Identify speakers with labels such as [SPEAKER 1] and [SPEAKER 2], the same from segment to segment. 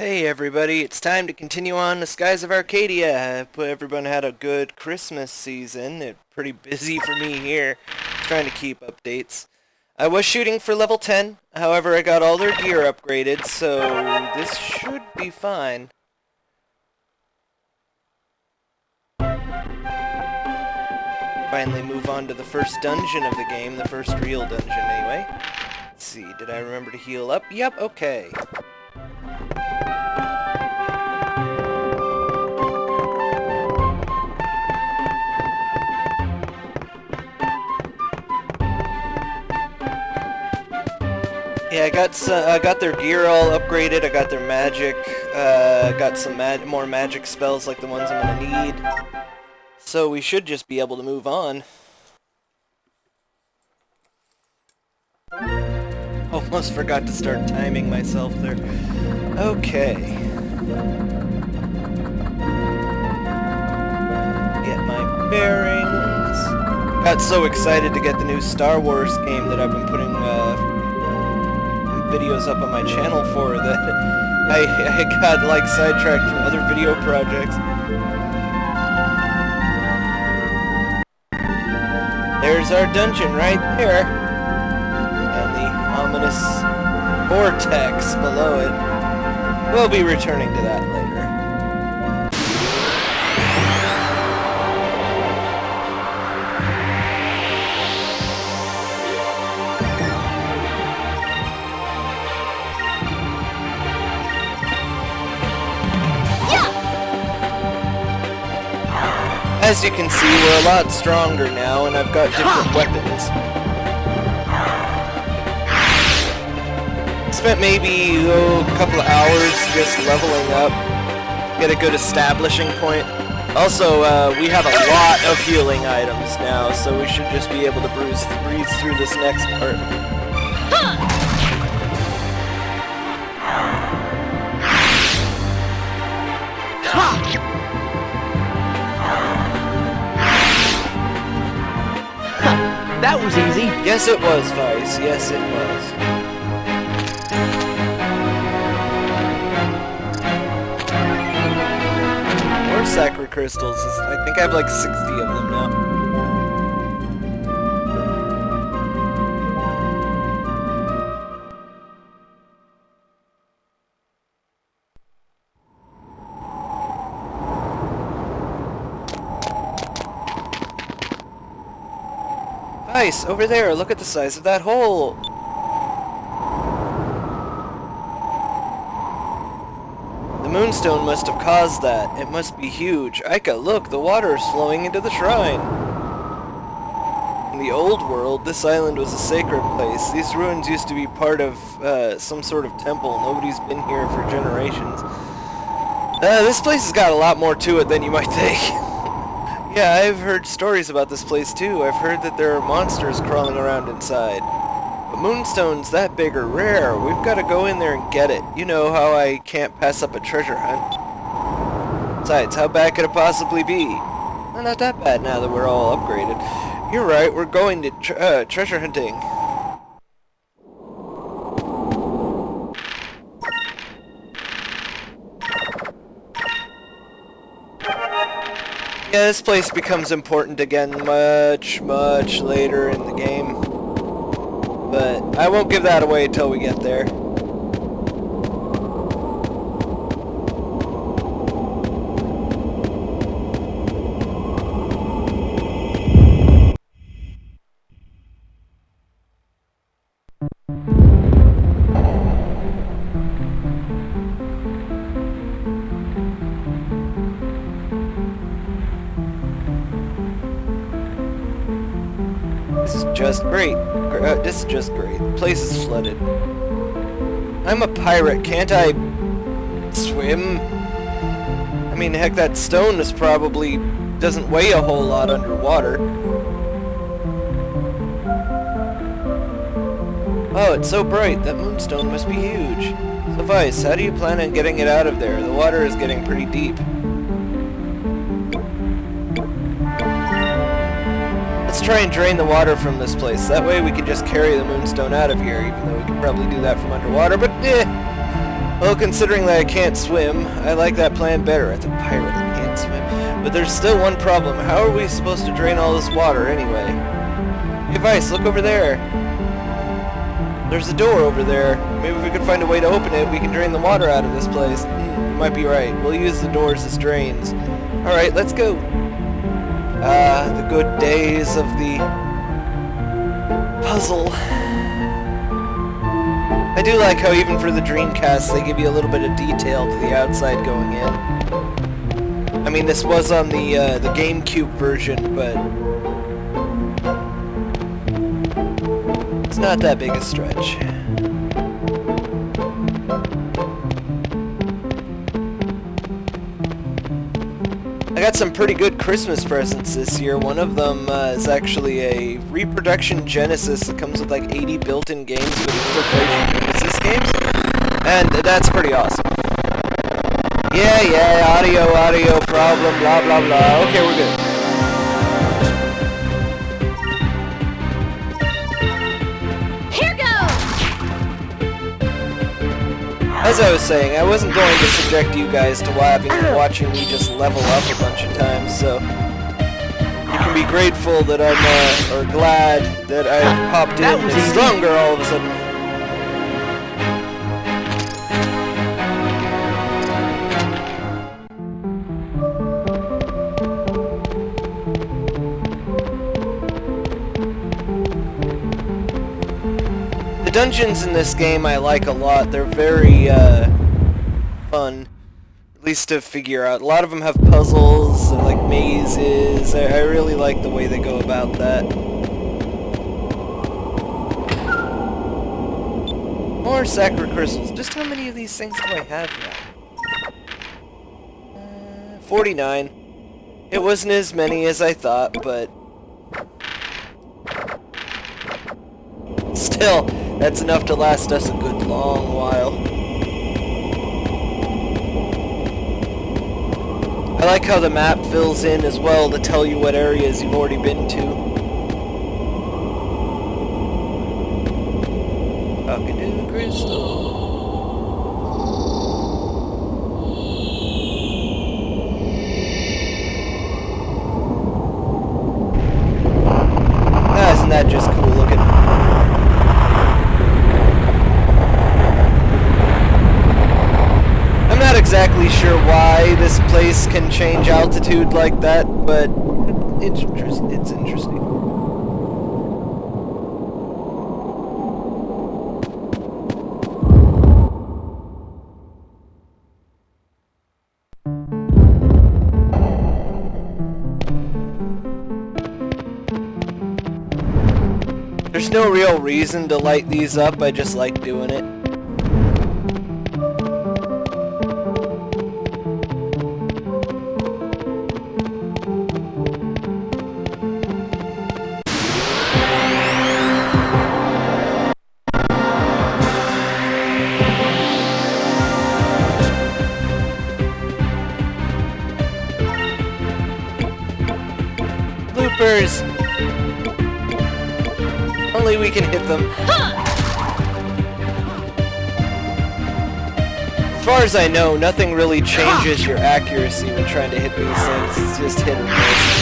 [SPEAKER 1] Hey everybody, it's time to continue on the Skies of Arcadia. I hope everyone had a good Christmas season. It's pretty busy for me here, trying to keep updates. I was shooting for level 10, however I got all their gear upgraded, so this should be fine. Finally move on to the first dungeon of the game, the first real dungeon anyway. Let's see, did I remember to heal up? Yep, okay. Yeah, I got their gear all upgraded. I got their magic. Got some more magic spells like the ones I'm gonna need. So we should just be able to move on. Almost forgot to start timing myself there. Okay. Get my bearings. Got so excited to get the new Star Wars game that I've been putting videos up on my channel for that I got like sidetracked from other video projects. There's our dungeon right there. And the ominous vortex below it. We'll be returning to that later. As you can see, we're a lot stronger now, and I've got different weapons. Spent maybe a couple of hours just leveling up, get a good establishing point. Also, we have a lot of healing items now, so we should just be able to breeze through this next part.
[SPEAKER 2] That was easy.
[SPEAKER 1] Yes, it was, Vice. Yes, it was. More sacred crystals. I think I have like 60 of them now. Nice! Over there, look at the size of that hole! The moonstone must have caused that. It must be huge. Aika, look! The water is flowing into the shrine! In the old world, this island was a sacred place. These ruins used to be part of some sort of temple. Nobody's been here for generations. This place has got a lot more to it than you might think. Yeah, I've heard stories about this place too. I've heard that there are monsters crawling around inside. But moonstones that big are rare. We've got to go in there and get it. You know how I can't pass up a treasure hunt. Besides, how bad could it possibly be? Well, not that bad now that we're all upgraded. You're right, we're going to treasure hunting. Yeah, this place becomes important again much later in the game. But I won't give that away until we get there. This is just great. This is just great. The place is flooded. I'm a pirate. Can't I swim? I mean, heck, that stone is probably doesn't weigh a whole lot underwater. Oh, it's so bright. That moonstone must be huge. So, Vice, how do you plan on getting it out of there? The water is getting pretty deep. Let's try and drain the water from this place. That way we can just carry the moonstone out of here, even though we can probably do that from underwater, but Well, considering that I can't swim, I like that plan better. As a pirate, I can't swim. But there's still one problem. How are we supposed to drain all this water anyway? Hey, Vice, look over there. There's a door over there. Maybe if we could find a way to open it, we can drain the water out of this place. You might be right. We'll use the doors as drains. Alright, let's go. The good days of the puzzle. I do like how even for the Dreamcast they give you a little bit of detail to the outside going in. I mean, this was on the GameCube version, but it's not that big a stretch. I got some pretty good Christmas presents this year. One of them is actually a reproduction Genesis that comes with like 80 built-in games, but it still plays your Genesis games. And that's pretty awesome. Yeah, audio problem, blah blah blah. Okay, we're good.
[SPEAKER 3] Here goes!
[SPEAKER 1] As I was saying, I wasn't going to subject you guys to watching me just level up a bunch of times, so you can be grateful that I'm, or glad that I've popped in and stronger all of a sudden. The dungeons in this game I like a lot. They're very fun, at least to figure out. A lot of them have puzzles and like mazes. I really like the way they go about that. More sacred crystals. Just how many of these things do I have now? 49. It wasn't as many as I thought, but still, that's enough to last us a good long while. I like how the map fills in as well to tell you what areas you've already been to. Talking to the crystal. Ah, isn't that just cool looking? I'm not exactly sure why this place can change altitude like that, but it's interesting. There's no real reason to light these up, I just like doing it. Bloopers! Only we can hit them. As far as I know, nothing really changes your accuracy when trying to hit these things. It's just hit or miss.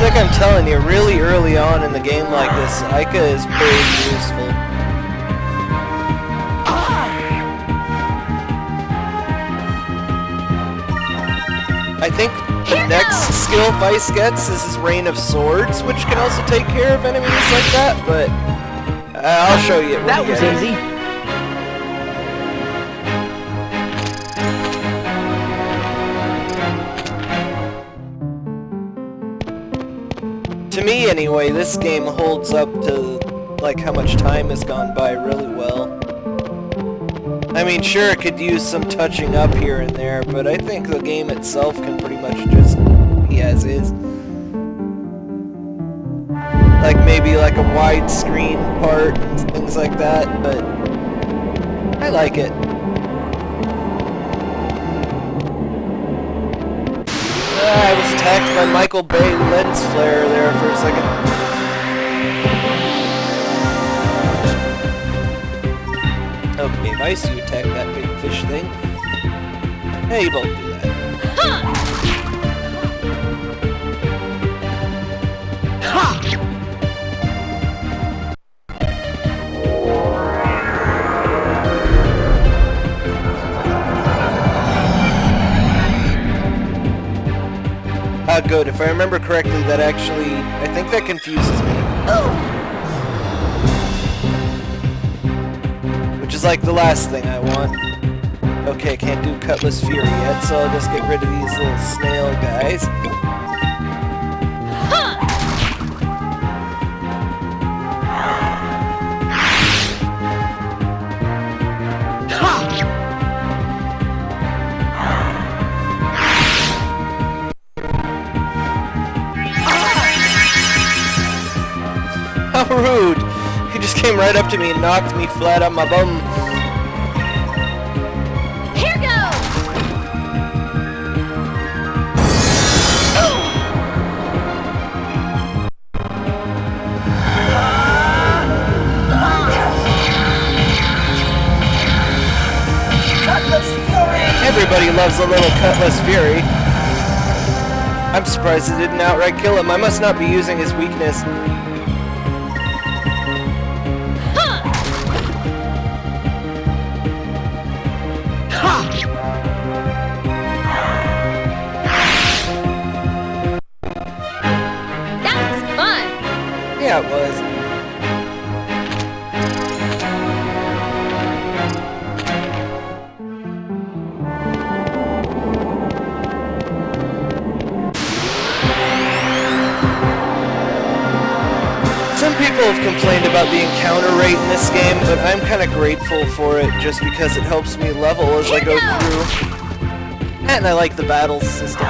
[SPEAKER 1] Like I'm telling you, really early on in the game like this, Ica is pretty useful. I think the next skill Vice gets is his Rain of Swords, which can also take care of enemies like that, but I'll show you.
[SPEAKER 2] That was easy.
[SPEAKER 1] To me, anyway, this game holds up to, like, how much time has gone by really well. I mean, sure, it could use some touching up here and there, but I think the game itself can pretty much just be as like maybe like a widescreen part and things like that, but I like it. I was attacked by Michael Bay lens flare there for a second. Okay, nice, you attack that big fish thing. Hey, you both do that. Good. If I remember correctly, that actually, I think that confuses me. Which is like the last thing I want. Okay, can't do Cutlass Fury yet, so I'll just get rid of these little snail guys. How rude! He just came right up to me and knocked me flat on my bum.
[SPEAKER 3] Here goes!
[SPEAKER 1] Everybody loves a little Cutlass Fury. I'm surprised it didn't outright kill him. I must not be using his weakness.
[SPEAKER 3] That was fun!
[SPEAKER 1] Yeah, it was. Some people have complained about the encounter rate in this game, but I'm kind of grateful for it just because it helps me level as I go through. And I like the battle system.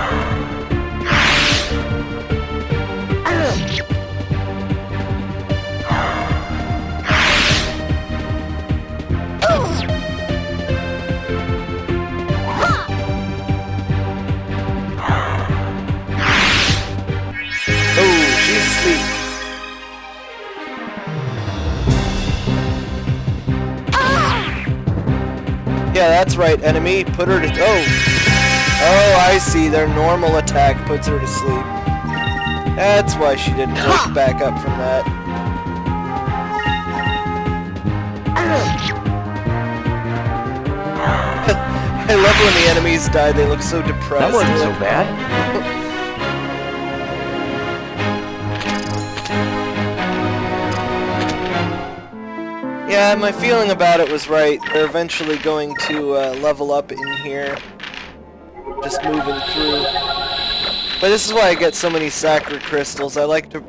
[SPEAKER 1] Oh, she's asleep. Yeah, that's right, enemy. Put her to... Oh! Oh, I see. Their normal attack puts her to sleep. That's why she didn't wake back up from that. I love when the enemies die. They look so depressed.
[SPEAKER 2] That wasn't so bad.
[SPEAKER 1] Yeah, my feeling about it was right. They're eventually going to level up in here. Just moving through. But this is why I get so many Sacred Crystals. I like to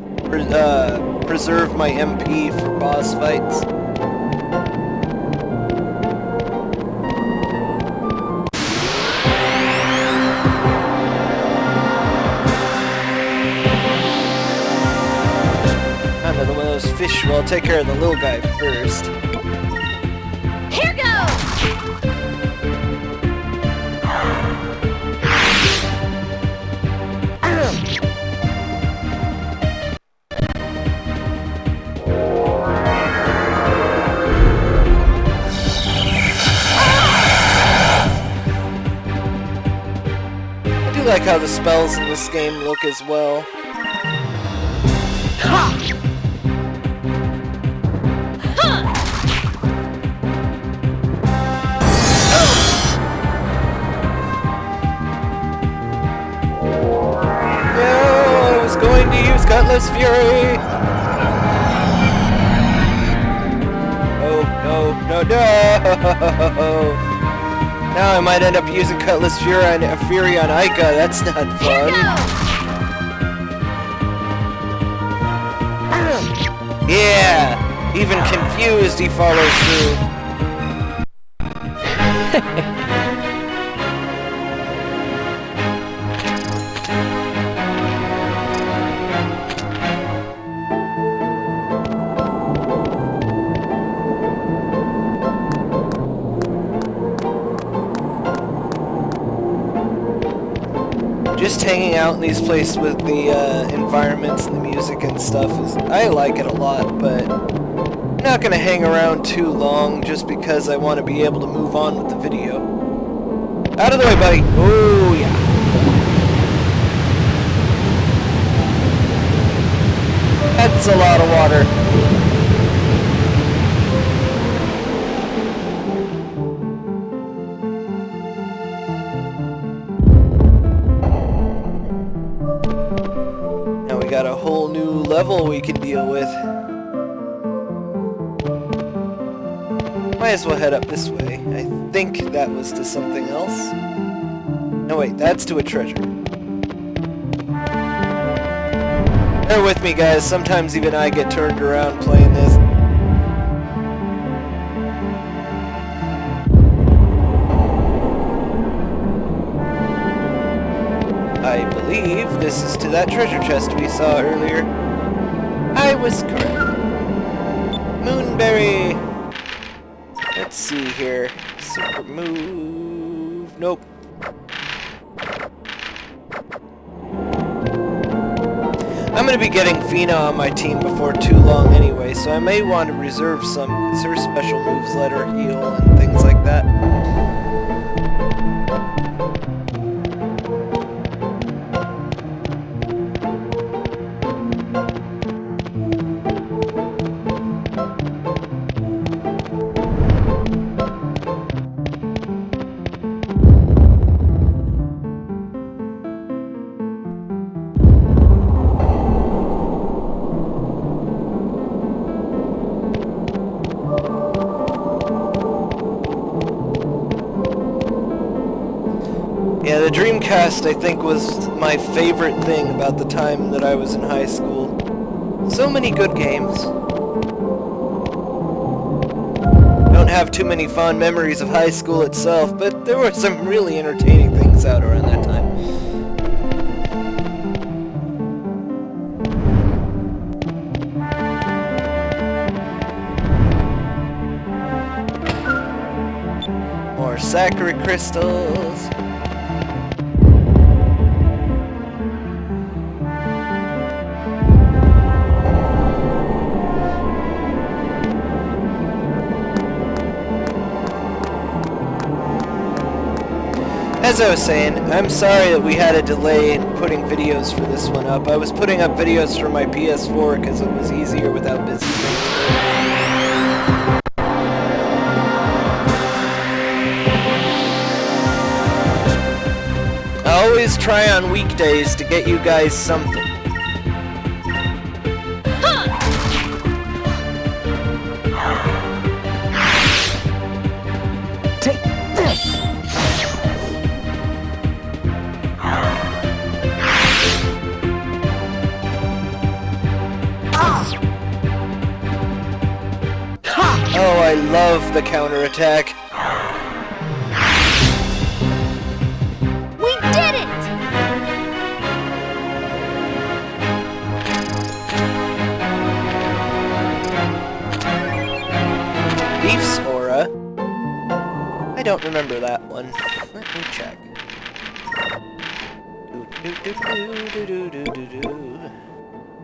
[SPEAKER 1] preserve my MP for boss fights. Another one of those fish. Well, I'll take care of the little guy first.
[SPEAKER 3] Here goes!
[SPEAKER 1] I do like how the spells in this game look as well. Going to use Cutlass Fury! Oh, no, no, no! Now I might end up using Cutlass Fury on Ica. That's not fun. Yeah! Even confused, he follows through. just hanging out in these places with the environments and the music and stuff, I like it a lot, but I'm not going to hang around too long just because I want to be able to move on with the video. Out of the way, buddy! Oh, yeah. That's a lot of water. Now we got a whole new level we can deal with. Might as well head up this way. I think that was to something else. No wait, that's to a treasure. Bear with me, guys. Sometimes even I get turned around playing this. I believe this is to that treasure chest we saw earlier. I was correct. Moonberry. Let's see here. Super move. Nope. I'm going to be getting Fina on my team before too long anyway, so I may want to reserve some her special moves, let her heal and things like that. Yeah, the Dreamcast, I think, was my favorite thing about the time that I was in high school. So many good games. Don't have too many fond memories of high school itself, but there were some really entertaining things out around that time. More Sakura crystals. As I was saying, I'm sorry that we had a delay in putting videos for this one up. I was putting up videos for my PS4 because it was easier without busy things. I always try on weekdays to get you guys something.
[SPEAKER 2] Take this!
[SPEAKER 1] Oh, I love the counterattack.
[SPEAKER 3] We did it!
[SPEAKER 1] Beef's aura. I don't remember that one. Let me check.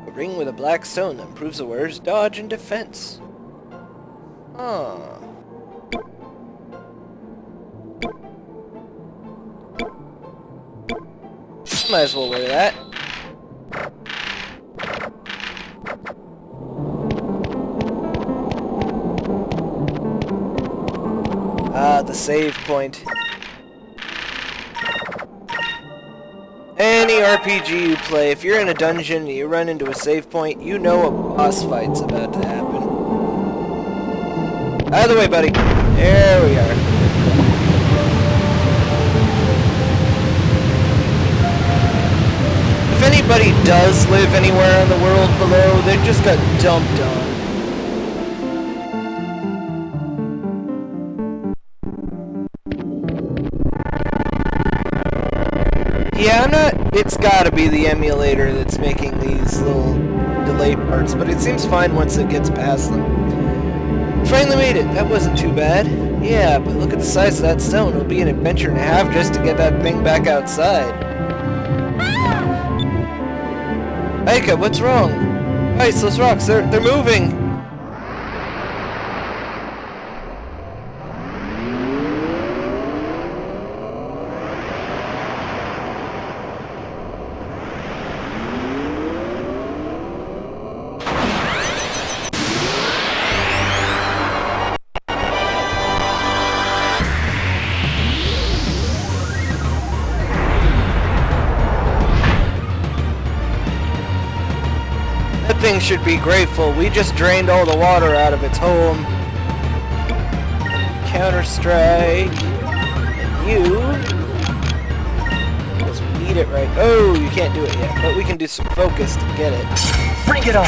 [SPEAKER 1] A ring with a black stone that improves the wearer's dodge and defense. Huh. Might as well wear that. Ah, the save point. Any RPG you play, if you're in a dungeon and you run into a save point, you know a boss fight's about to happen. Out of the way, buddy. There we are. If anybody does live anywhere in the world below, they just got dumped on. Yeah, it's gotta be the emulator that's making these little delay parts, but it seems fine once it gets past them. Finally made it. That wasn't too bad. Yeah, but look at the size of that stone. It'll be an adventure and a half just to get that thing back outside. Aika, what's wrong? Ice, those rocks, they're moving! That thing should be grateful. We just drained all the water out of its home. Counter-strike. And you... because we need it right... oh, you can't do it yet. But we can do some focus to get it.
[SPEAKER 2] Bring it on!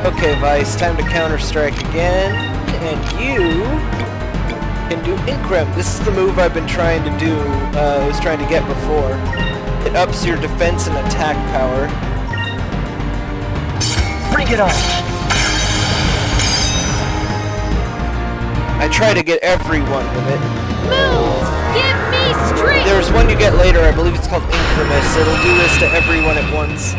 [SPEAKER 1] Okay, Vice, time to counter-strike again. And you can do Increm. This is the move I've been trying to do, I was trying to get before. It ups your defense and attack power.
[SPEAKER 2] Bring it on!
[SPEAKER 1] I try to get everyone with it.
[SPEAKER 3] Moves! Give me strength!
[SPEAKER 1] There's one you get later, I believe it's called Incremus. It'll do this to everyone at once.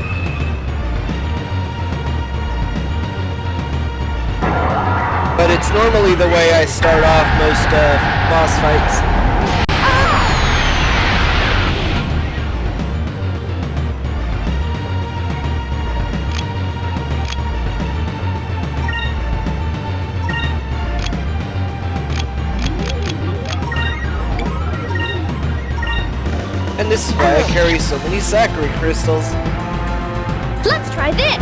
[SPEAKER 1] But it's normally the way I start off most boss fights. And this is why I carry so many Sakura crystals.
[SPEAKER 3] Let's try this!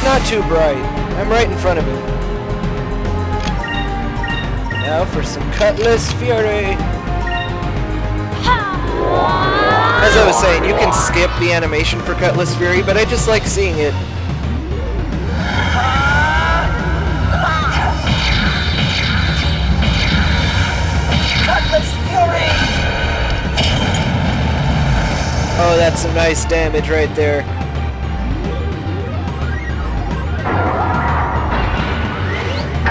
[SPEAKER 1] Not too bright. I'm right in front of you. Now for some Cutlass Fury. As I was saying, you can skip the animation for Cutlass Fury, but I just like seeing it.
[SPEAKER 2] Cutlass Fury!
[SPEAKER 1] Oh, that's some nice damage right there.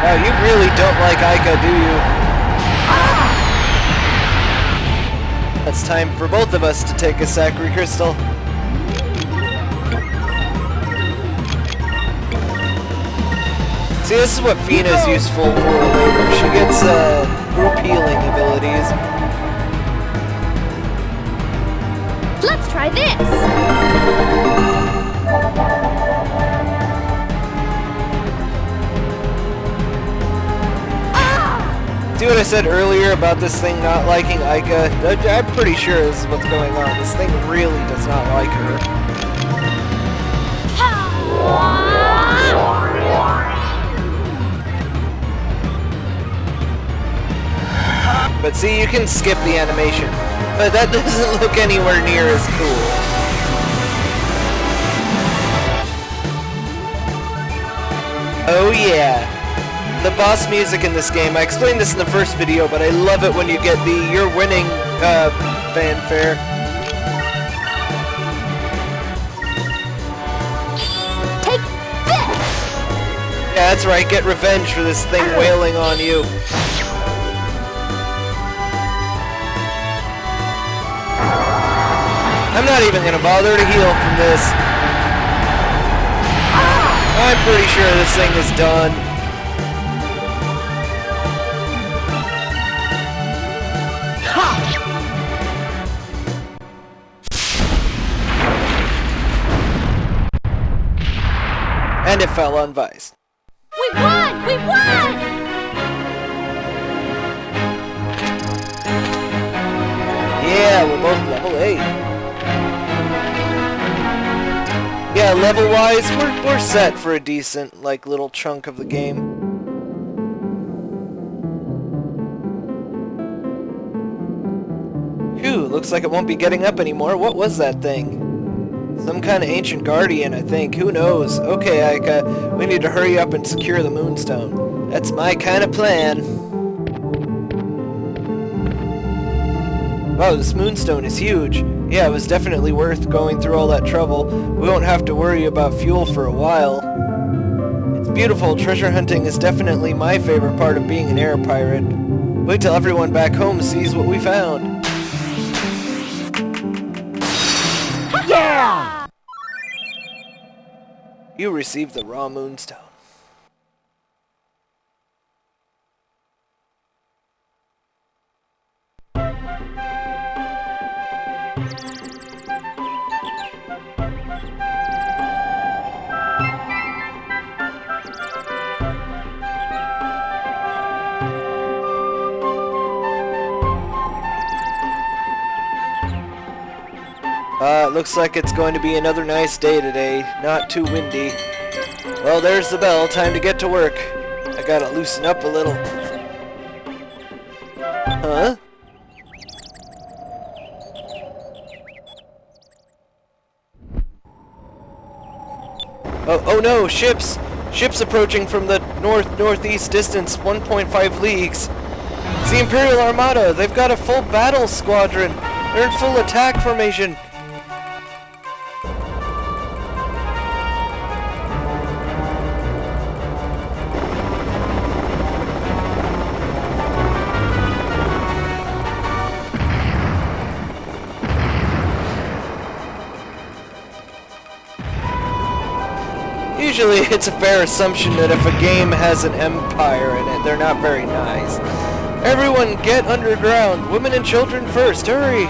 [SPEAKER 1] Wow, you really don't like Aika, do you? It's time for both of us to take a Sakura Crystal. See, this is what Fina's useful for later. She gets group healing abilities.
[SPEAKER 3] Let's try this!
[SPEAKER 1] See what I said earlier about this thing not liking Aika? I'm pretty sure this is what's going on. This thing really does not like her. But see, you can skip the animation. But that doesn't look anywhere near as cool. Oh yeah. The boss music in this game, I explained this in the first video, but I love it when you get the "you're winning" fanfare.
[SPEAKER 3] Take this!
[SPEAKER 1] Yeah, that's right, get revenge for this thing wailing on you. I'm not even gonna bother to heal from this. I'm pretty sure this thing is done. And it fell on Vice.
[SPEAKER 3] We won! We won!
[SPEAKER 1] Yeah, we're both level 8. Yeah, level-wise, we're set for a decent, like, little chunk of the game. Phew, looks like it won't be getting up anymore. What was that thing? Some kind of ancient guardian, I think. Who knows? Okay, Aika, we need to hurry up and secure the Moonstone. That's my kind of plan. Wow, this moonstone is huge. Yeah, it was definitely worth going through all that trouble. We won't have to worry about fuel for a while. It's beautiful. Treasure hunting is definitely my favorite part of being an air pirate. Wait till everyone back home sees what we found.
[SPEAKER 2] Yeah!
[SPEAKER 1] You received the raw moonstone. It looks like it's going to be another nice day today. Not too windy. Well, there's the bell. Time to get to work. I gotta loosen up a little. Huh? Oh no, ships! Ships approaching from the northeast distance, 1.5 leagues. It's the Imperial Armada. They've got a full battle squadron. They're in full attack formation. Usually it's a fair assumption that if a game has an empire in it, they're not very nice. Everyone get underground. Women and children first. Hurry!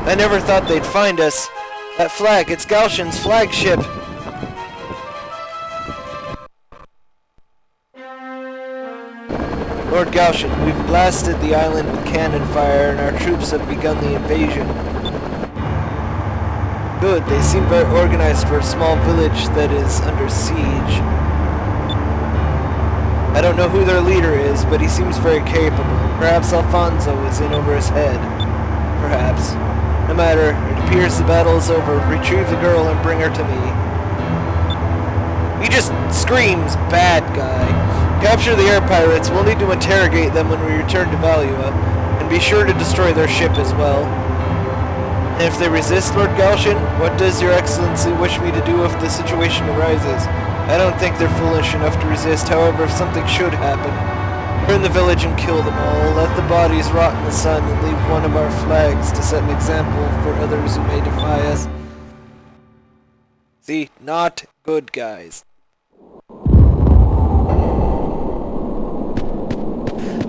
[SPEAKER 1] I never thought they'd find us. That flag, it's Galshan's flagship. Lord Galshan, we've blasted the island with cannon fire and our troops have begun the invasion. Good, they seem very organized for a small village that is under siege. I don't know who their leader is, but he seems very capable. Perhaps Alfonso is in over his head. Perhaps. No matter, it appears the battle is over. Retrieve the girl and bring her to me. He just screams, bad guy. Capture the air pirates. We'll need to interrogate them when we return to Valua, and be sure to destroy their ship as well. And if they resist, Lord Galshan, what does your excellency wish me to do if the situation arises? I don't think they're foolish enough to resist. However, if something should happen, burn the village and kill them all. Let the bodies rot in the sun and leave one of our flags to set an example for others who may defy us. See, not good guys.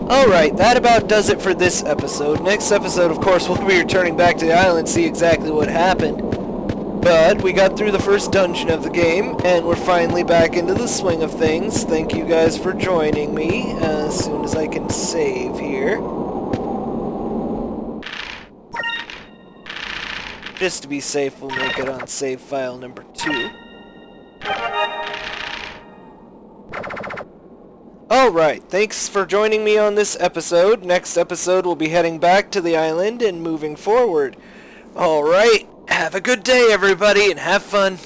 [SPEAKER 1] Alright, that about does it for this episode. Next episode, of course, we'll be returning back to the island, see exactly what happened. But we got through the first dungeon of the game, and we're finally back into the swing of things. Thank you guys for joining me. As soon as I can save here. Just to be safe, we'll make it on save file number 2. Alright, thanks for joining me on this episode. Next episode we'll be heading back to the island and moving forward. Alright, have a good day everybody and have fun.